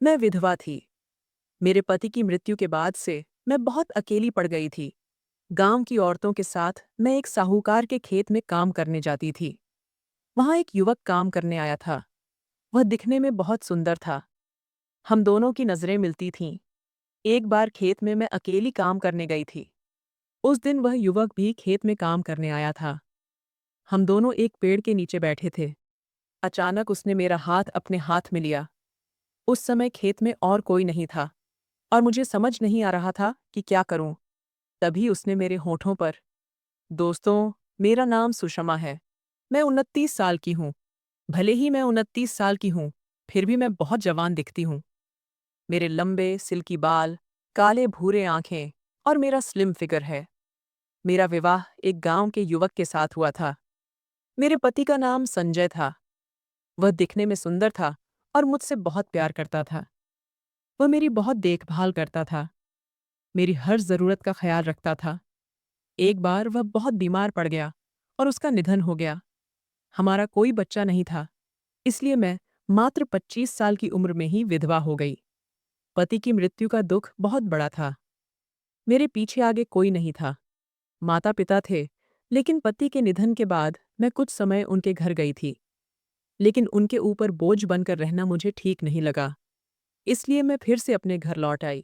मैं विधवा थी। मेरे पति की मृत्यु के बाद से मैं बहुत अकेली पड़ गई थी। गांव की औरतों के साथ मैं एक साहूकार के खेत में काम करने जाती थी। वहां एक युवक काम करने आया था। वह दिखने में बहुत सुंदर था। हम दोनों की नजरें मिलती थीं। एक बार खेत में मैं अकेली काम करने गई थी। उस दिन वह युवक भी खेत में काम करने आया था। हम दोनों एक पेड़ के नीचे बैठे थे। अचानक उसने मेरा हाथ अपने हाथ में लिया। उस समय खेत में और कोई नहीं था और मुझे समझ नहीं आ रहा था कि क्या करूं। तभी उसने मेरे होठों पर, दोस्तों, मेरा नाम सुषमा है। मैं 29 साल की हूँ। भले ही मैं 29 साल की हूँ, फिर भी मैं बहुत जवान दिखती हूँ। मेरे लंबे सिल्की बाल, काले भूरे आंखें और मेरा स्लिम फिगर है। मेरा विवाह एक गांव के युवक के साथ हुआ था। मेरे पति का नाम संजय था। वह दिखने में सुंदर था और मुझसे बहुत प्यार करता था। वह मेरी बहुत देखभाल करता था। मेरी हर जरूरत का ख्याल रखता था। एक बार वह बहुत बीमार पड़ गया और उसका निधन हो गया। हमारा कोई बच्चा नहीं था, इसलिए मैं मात्र 25 साल की उम्र में ही विधवा हो गई। पति की मृत्यु का दुख बहुत बड़ा था। मेरे पीछे आगे कोई नहीं था। माता पिता थे, लेकिन पति के निधन के बाद मैं कुछ समय उनके घर गई थी। लेकिन उनके ऊपर बोझ बनकर रहना मुझे ठीक नहीं लगा। इसलिए मैं फिर से अपने घर लौट आई।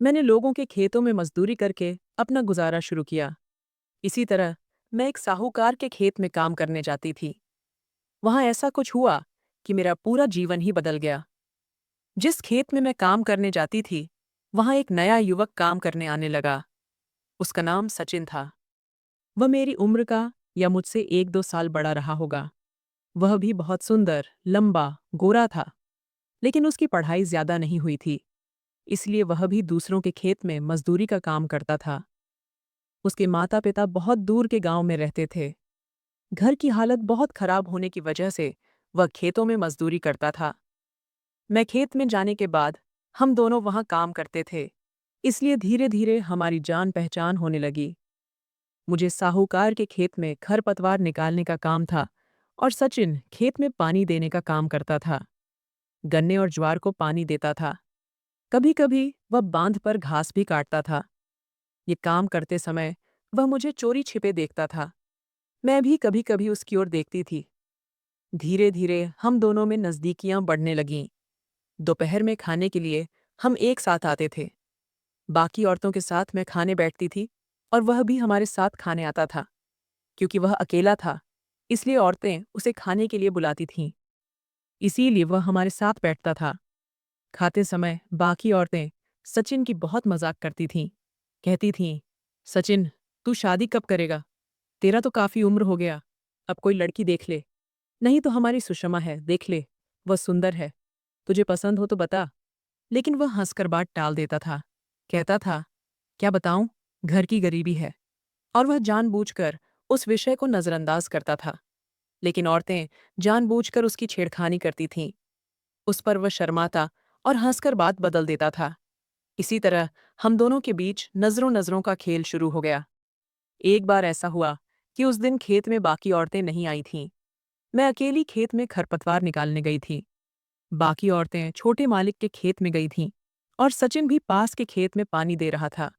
मैंने लोगों के खेतों में मजदूरी करके अपना गुजारा शुरू किया। इसी तरह मैं एक साहूकार के खेत में काम करने जाती थी। वहां ऐसा कुछ हुआ कि मेरा पूरा जीवन ही बदल गया। जिस खेत में मैं काम करने जाती थी, वहां एक नया युवक काम करने आने लगा। उसका नाम सचिन था। वह मेरी उम्र का या मुझसे 1-2 साल बड़ा रहा होगा। वह भी बहुत सुंदर, लंबा, गोरा था। लेकिन उसकी पढ़ाई ज्यादा नहीं हुई थी, इसलिए वह भी दूसरों के खेत में मजदूरी का काम करता था। उसके माता पिता बहुत दूर के गांव में रहते थे। घर की हालत बहुत खराब होने की वजह से वह खेतों में मजदूरी करता था। मैं खेत में जाने के बाद हम दोनों वहां काम करते थे, इसलिए धीरे धीरे हमारी जान पहचान होने लगी। मुझे साहूकार के खेत में खरपतवार निकालने का काम था और सचिन खेत में पानी देने का काम करता था। गन्ने और ज्वार को पानी देता था। कभी कभी वह बांध पर घास भी काटता था। ये काम करते समय वह मुझे चोरी छिपे देखता था। मैं भी कभी कभी उसकी ओर देखती थी। धीरे धीरे हम दोनों में नज़दीकियां बढ़ने लगीं। दोपहर में खाने के लिए हम एक साथ आते थे। बाकी औरतों के साथ मैं खाने बैठती थी और वह भी हमारे साथ खाने आता था। क्योंकि वह अकेला था, इसलिए औरतें उसे खाने के लिए बुलाती थीं। इसीलिए वह हमारे साथ बैठता था। खाते समय बाकी औरतें सचिन की बहुत मजाक करती थीं। कहती थीं, सचिन, तू शादी कब करेगा? तेरा तो काफी उम्र हो गया। अब कोई लड़की देख ले। नहीं तो हमारी सुषमा है, देख ले। वह सुंदर है। तुझे पसंद हो तो बता। लेकिन वह हंसकर बात टाल देता था। कहता था, क्या बताऊं, घर की गरीबी है। और वह जानबूझकर उस विषय को नजरअंदाज करता था। लेकिन औरतें जानबूझकर उसकी छेड़खानी करती थीं। उस पर वह शर्माता और हंसकर बात बदल देता था। इसी तरह हम दोनों के बीच नजरों नजरों का खेल शुरू हो गया। एक बार ऐसा हुआ कि उस दिन खेत में बाकी औरतें नहीं आई थीं। मैं अकेली खेत में खरपतवार निकालने गई थी। बाकी औरतें छोटे मालिक के खेत में गई थीं और सचिन भी पास के खेत में पानी दे रहा था।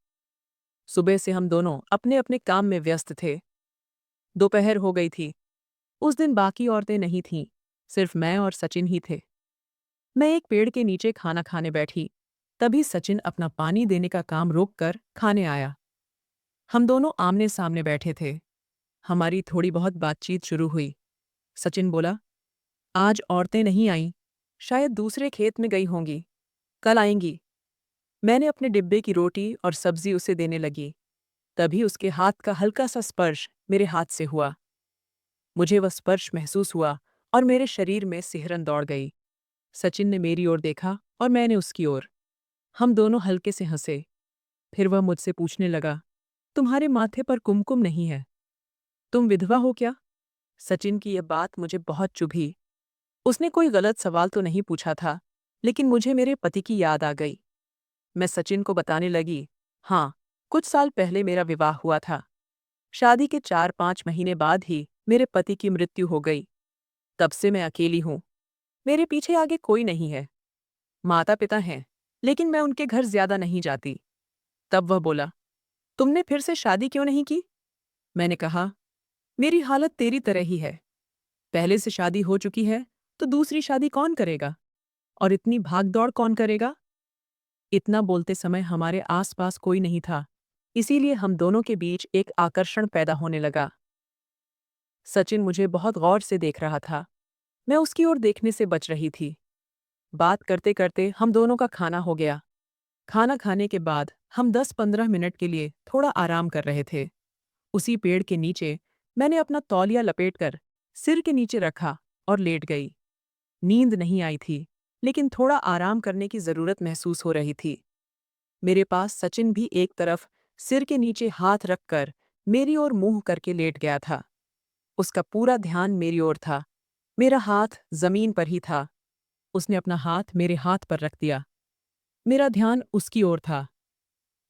सुबह से हम दोनों अपने अपने काम में व्यस्त थे। दोपहर हो गई थी। उस दिन बाकी औरतें नहीं थीं, सिर्फ मैं और सचिन ही थे। मैं एक पेड़ के नीचे खाना खाने बैठी। तभी सचिन अपना पानी देने का काम रोककर खाने आया। हम दोनों आमने सामने बैठे थे। हमारी थोड़ी बहुत बातचीत शुरू हुई। सचिन बोला, आज औरतें नहीं आईं, शायद दूसरे खेत में गई होंगी, कल आएंगी। मैंने अपने डिब्बे की रोटी और सब्जी उसे देने लगी। तभी उसके हाथ का हल्का सा स्पर्श मेरे हाथ से हुआ। मुझे वह स्पर्श महसूस हुआ और मेरे शरीर में सिहरन दौड़ गई। सचिन ने मेरी ओर देखा और मैंने उसकी ओर। हम दोनों हल्के से हंसे। फिर वह मुझसे पूछने लगा, तुम्हारे माथे पर कुमकुम नहीं है, तुम विधवा हो क्या? सचिन की यह बात मुझे बहुत चुभी। उसने कोई गलत सवाल तो नहीं पूछा था, लेकिन मुझे मेरे पति की याद आ गई। मैं सचिन को बताने लगी, हाँ, कुछ साल पहले मेरा विवाह हुआ था। शादी के 4-5 महीने बाद ही मेरे पति की मृत्यु हो गई। तब से मैं अकेली हूँ। मेरे पीछे आगे कोई नहीं है। माता पिता हैं, लेकिन मैं उनके घर ज्यादा नहीं जाती। तब वह बोला, तुमने फिर से शादी क्यों नहीं की? मैंने कहा, मेरी हालत तेरी तरह ही है। पहले से शादी हो चुकी है, तो दूसरी शादी कौन करेगा? और इतनी भाग दौड़ कौन करेगा? इतना बोलते समय हमारे आसपास कोई नहीं था, इसीलिए हम दोनों के बीच एक आकर्षण पैदा होने लगा। सचिन मुझे बहुत गौर से देख रहा था। मैं उसकी ओर देखने से बच रही थी। बात करते करते हम दोनों का खाना हो गया। खाना खाने के बाद हम 10-15 मिनट के लिए थोड़ा आराम कर रहे थे। उसी पेड़ के नीचे मैंने अपना तौलिया लपेटकर सिर के नीचे रखा और लेट गई। नींद नहीं आई थी, लेकिन थोड़ा आराम करने की जरूरत महसूस हो रही थी। मेरे पास सचिन भी एक तरफ सिर के नीचे हाथ रखकर मेरी ओर मुंह करके लेट गया था। उसका पूरा ध्यान मेरी ओर था। मेरा हाथ जमीन पर ही था। उसने अपना हाथ मेरे हाथ पर रख दिया। मेरा ध्यान उसकी ओर था।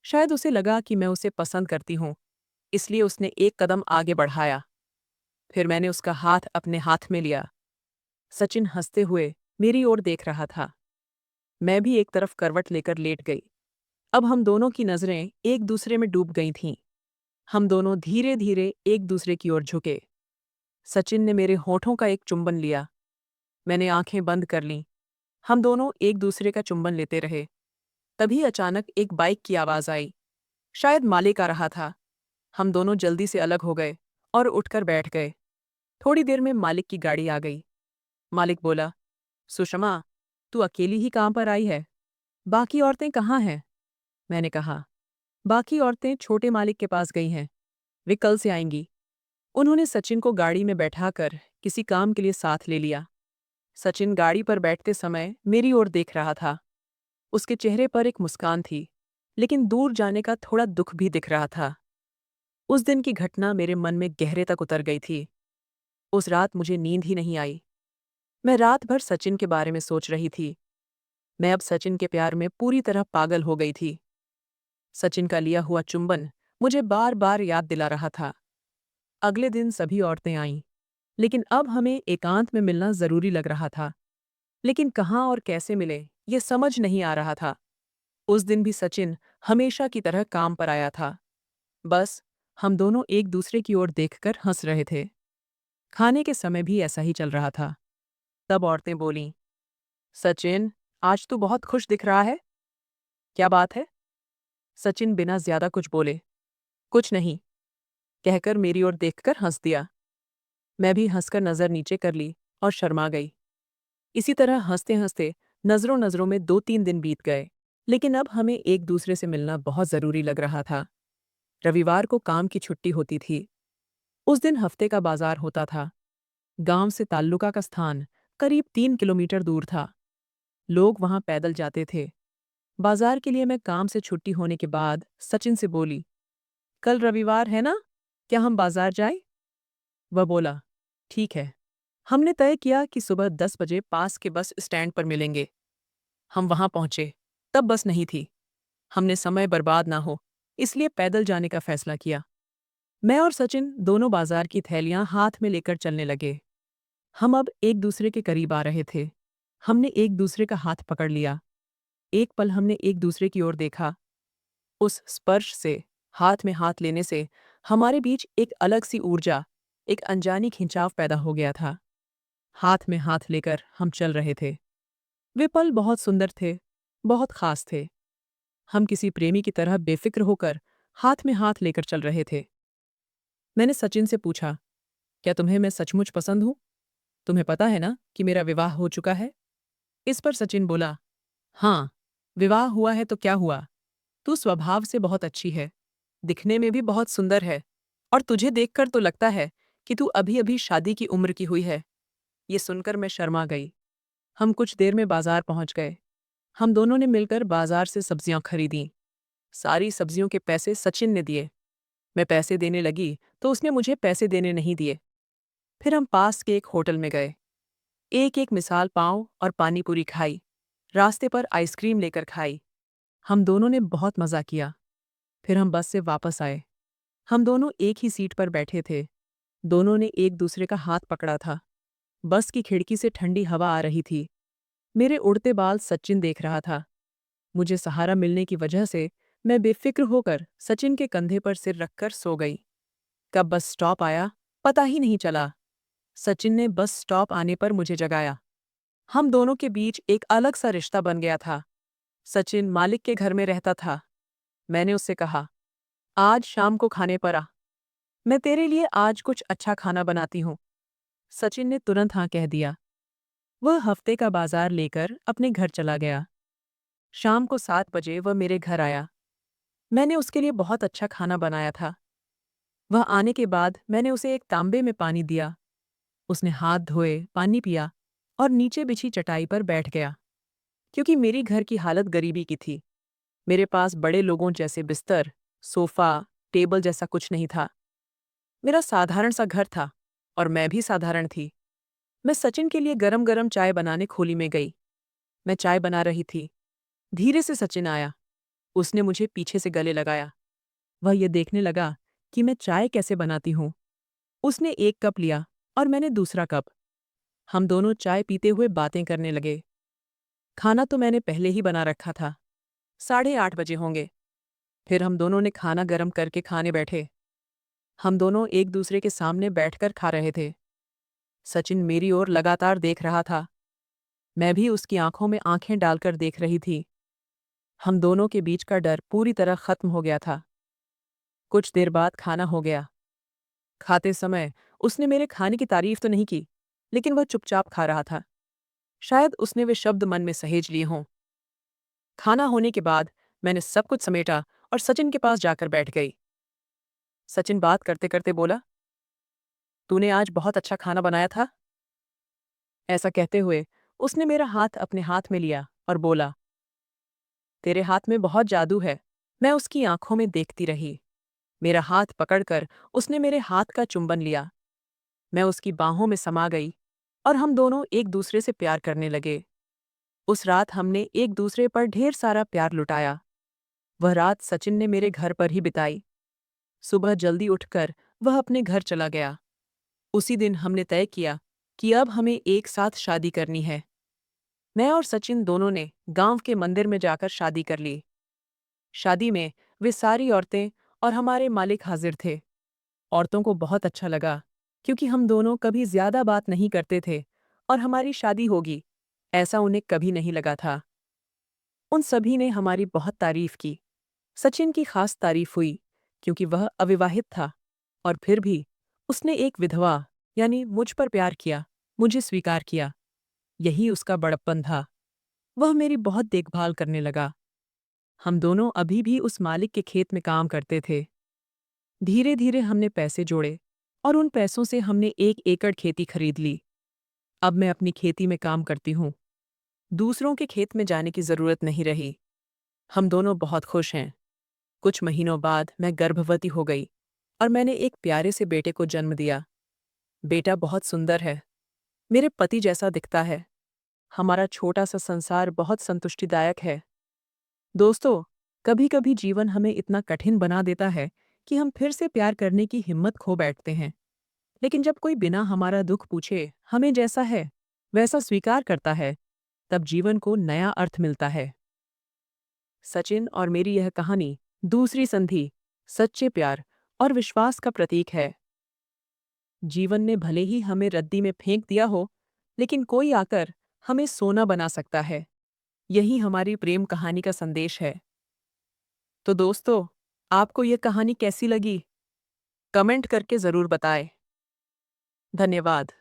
शायद उसे लगा कि मैं उसे पसंद करती हूँ, इसलिए उसने एक कदम आगे बढ़ाया। फिर मैंने उसका हाथ अपने हाथ में लिया। सचिन हंसते हुए मेरी ओर देख रहा था। मैं भी एक तरफ करवट लेकर लेट गई। अब हम दोनों की नजरें एक दूसरे में डूब गई थीं। हम दोनों धीरे धीरे एक दूसरे की ओर झुके। सचिन ने मेरे होठों का एक चुंबन लिया। मैंने आंखें बंद कर लीं। हम दोनों एक दूसरे का चुंबन लेते रहे। तभी अचानक एक बाइक की आवाज आई। शायद मालिक आ रहा था। हम दोनों जल्दी से अलग हो गए और उठकर बैठ गए। थोड़ी देर में मालिक की गाड़ी आ गई। मालिक बोला, सुषमा, तू अकेली ही कहाँ पर आई है? बाकी औरतें कहाँ हैं? मैंने कहा, बाकी औरतें छोटे मालिक के पास गई हैं। वे कल से आएंगी। उन्होंने सचिन को गाड़ी में बैठाकर किसी काम के लिए साथ ले लिया। सचिन गाड़ी पर बैठते समय मेरी ओर देख रहा था। उसके चेहरे पर एक मुस्कान थी, लेकिन दूर जाने का थोड़ा दुख भी दिख रहा था। उस दिन की घटना मेरे मन में गहरे तक उतर गई थी। उस रात मुझे नींद ही नहीं आई। मैं रात भर सचिन के बारे में सोच रही थी। मैं अब सचिन के प्यार में पूरी तरह पागल हो गई थी। सचिन का लिया हुआ चुंबन मुझे बार बार याद दिला रहा था। अगले दिन सभी औरतें आईं, लेकिन अब हमें एकांत में मिलना जरूरी लग रहा था। लेकिन कहाँ और कैसे मिले, ये समझ नहीं आ रहा था। उस दिन भी सचिन हमेशा की तरह काम पर आया था। बस हम दोनों एक दूसरे की ओर देखकर हंस रहे थे। खाने के समय भी ऐसा ही चल रहा था। तब औरतें बोलीं, सचिन, आज तू बहुत खुश दिख रहा है। क्या बात है? सचिन बिना ज्यादा कुछ बोले, कुछ नहीं, कहकर मेरी ओर देखकर हंस दिया। मैं भी हंसकर नजर नीचे कर ली और शर्मा गई। इसी तरह हंसते हंसते नजरों नजरों में 2-3 दिन बीत गए। लेकिन अब हमें एक दूसरे से मिलना बहुत जरूरी लग रहा था। रविवार को काम की छुट्टी होती थी। उस दिन हफ्ते का बाजार होता था। गांव से ताल्लुका का स्थान करीब 3 किलोमीटर दूर था। लोग वहां पैदल जाते थे। बाजार के लिए मैं काम से छुट्टी होने के बाद सचिन से बोली, कल रविवार है ना, क्या हम बाजार जाएं? वह बोला, ठीक है। हमने तय किया कि सुबह 10 बजे पास के बस स्टैंड पर मिलेंगे। हम वहां पहुंचे। तब बस नहीं थी। हमने समय बर्बाद ना हो, इसलिए पैदल जाने का फैसला किया। मैं और सचिन दोनों बाजार की थैलियां हाथ में लेकर चलने लगे। हम अब एक दूसरे के करीब आ रहे थे। हमने एक दूसरे का हाथ पकड़ लिया। एक पल हमने एक दूसरे की ओर देखा। उस स्पर्श से, हाथ में हाथ लेने से हमारे बीच एक अलग सी ऊर्जा, एक अनजानी खिंचाव पैदा हो गया था। हाथ में हाथ लेकर हम चल रहे थे। वे पल बहुत सुंदर थे, बहुत खास थे। हम किसी प्रेमी की तरह बेफिक्र होकर हाथ में हाथ लेकर चल रहे थे। मैंने सचिन से पूछा, क्या तुम्हें मैं सचमुच पसंद हूं? तुम्हें पता है ना कि मेरा विवाह हो चुका है? इस पर सचिन बोला, हाँ, विवाह हुआ है तो क्या हुआ? तू स्वभाव से बहुत अच्छी है, दिखने में भी बहुत सुंदर है, और तुझे देखकर तो लगता है कि तू अभी अभी शादी की उम्र की हुई है। ये सुनकर मैं शर्मा गई। हम कुछ देर में बाजार पहुंच गए। हम दोनों ने मिलकर बाजार से सब्जियां खरीदीं। सारी सब्जियों के पैसे सचिन ने दिए। मैं पैसे देने लगी तो उसने मुझे पैसे देने नहीं दिए। फिर हम पास के एक होटल में गए। एक एक मिसाल पाव और पानी पूरी खाई। रास्ते पर आइसक्रीम लेकर खाई। हम दोनों ने बहुत मज़ा किया। फिर हम बस से वापस आए। हम दोनों एक ही सीट पर बैठे थे। दोनों ने एक दूसरे का हाथ पकड़ा था। बस की खिड़की से ठंडी हवा आ रही थी। मेरे उड़ते बाल सचिन देख रहा था। मुझे सहारा मिलने की वजह से मैं बेफिक्र होकर सचिन के कंधे पर सिर रखकर सो गई। कब बस स्टॉप आया, पता ही नहीं चला। सचिन ने बस स्टॉप आने पर मुझे जगाया। हम दोनों के बीच एक अलग सा रिश्ता बन गया था। सचिन मालिक के घर में रहता था। मैंने उससे कहा, आज शाम को खाने पर आ। मैं तेरे लिए आज कुछ अच्छा खाना बनाती हूँ। सचिन ने तुरंत हाँ कह दिया। वह हफ्ते का बाजार लेकर अपने घर चला गया। शाम को 7 बजे वह मेरे घर आया। मैंने उसके लिए बहुत अच्छा खाना बनाया था। वह आने के बाद मैंने उसे एक तांबे में पानी दिया। उसने हाथ धोए, पानी पिया और नीचे बिछी चटाई पर बैठ गया। क्योंकि मेरी घर की हालत गरीबी की थी, मेरे पास बड़े लोगों जैसे बिस्तर, सोफा, टेबल जैसा कुछ नहीं था। मेरा साधारण सा घर था और मैं भी साधारण थी। मैं सचिन के लिए गरम गरम चाय बनाने खोली में गई। मैं चाय बना रही थी। धीरे से सचिन आया। उसने मुझे पीछे से गले लगाया। वह यह देखने लगा कि मैं चाय कैसे बनाती हूँ। उसने एक कप लिया और मैंने दूसरा कप। हम दोनों चाय पीते हुए बातें करने लगे। खाना तो मैंने पहले ही बना रखा था। 8:30 बजे होंगे। फिर हम दोनों ने खाना गरम करके खाने बैठे। हम दोनों एक दूसरे के सामने बैठकर खा रहे थे। सचिन मेरी ओर लगातार देख रहा था। मैं भी उसकी आंखों में आंखें डालकर देख रही थी। हम दोनों के बीच का डर पूरी तरह खत्म हो गया था। कुछ देर बाद खाना हो गया। खाते समय उसने मेरे खाने की तारीफ तो नहीं की, लेकिन वह चुपचाप खा रहा था। शायद उसने वे शब्द मन में सहेज लिए हों। खाना होने के बाद मैंने सब कुछ समेटा और सचिन के पास जाकर बैठ गई। सचिन बात करते करते बोला, तूने आज बहुत अच्छा खाना बनाया था। ऐसा कहते हुए उसने मेरा हाथ अपने हाथ में लिया और बोला, तेरे हाथ में बहुत जादू है। मैं उसकी आंखों में देखती रही। मेरा हाथ पकड़कर उसने मेरे हाथ का चुंबन लिया। मैं उसकी बाहों में समा गई और हम दोनों एक दूसरे से प्यार करने लगे। उस रात हमने एक दूसरे पर ढेर सारा प्यार लुटाया। वह रात सचिन ने मेरे घर पर ही बिताई। सुबह जल्दी उठकर वह अपने घर चला गया। उसी दिन हमने तय किया कि अब हमें एक साथ शादी करनी है। मैं और सचिन दोनों ने गांव के मंदिर में जाकर शादी कर ली। शादी में वे सारी औरतें और हमारे मालिक हाजिर थे। औरतों को बहुत अच्छा लगा, क्योंकि हम दोनों कभी ज्यादा बात नहीं करते थे और हमारी शादी होगी ऐसा उन्हें कभी नहीं लगा था। उन सभी ने हमारी बहुत तारीफ की। सचिन की खास तारीफ हुई क्योंकि वह अविवाहित था और फिर भी उसने एक विधवा यानी मुझ पर प्यार किया, मुझे स्वीकार किया। यही उसका बड़प्पन था। वह मेरी बहुत देखभाल करने लगा। हम दोनों अभी भी उस मालिक के खेत में काम करते थे। धीरे धीरे हमने पैसे जोड़े और उन पैसों से हमने 1 एकड़ खेती खरीद ली। अब मैं अपनी खेती में काम करती हूँ। दूसरों के खेत में जाने की जरूरत नहीं रही। हम दोनों बहुत खुश हैं। कुछ महीनों बाद मैं गर्भवती हो गई और मैंने एक प्यारे से बेटे को जन्म दिया। बेटा बहुत सुंदर है, मेरे पति जैसा दिखता है। हमारा छोटा सा संसार बहुत संतुष्टिदायक है। दोस्तों, कभी कभी जीवन हमें इतना कठिन बना देता है कि हम फिर से प्यार करने की हिम्मत खो बैठते हैं। लेकिन जब कोई बिना हमारा दुख पूछे हमें जैसा है वैसा स्वीकार करता है, तब जीवन को नया अर्थ मिलता है। सचिन और मेरी यह कहानी दूसरी संधि, सच्चे प्यार और विश्वास का प्रतीक है। जीवन ने भले ही हमें रद्दी में फेंक दिया हो, लेकिन कोई आकर हमें सोना बना सकता है। यही हमारी प्रेम कहानी का संदेश है। तो दोस्तों, आपको यह कहानी कैसी लगी? कमेंट करके जरूर बताएं। धन्यवाद।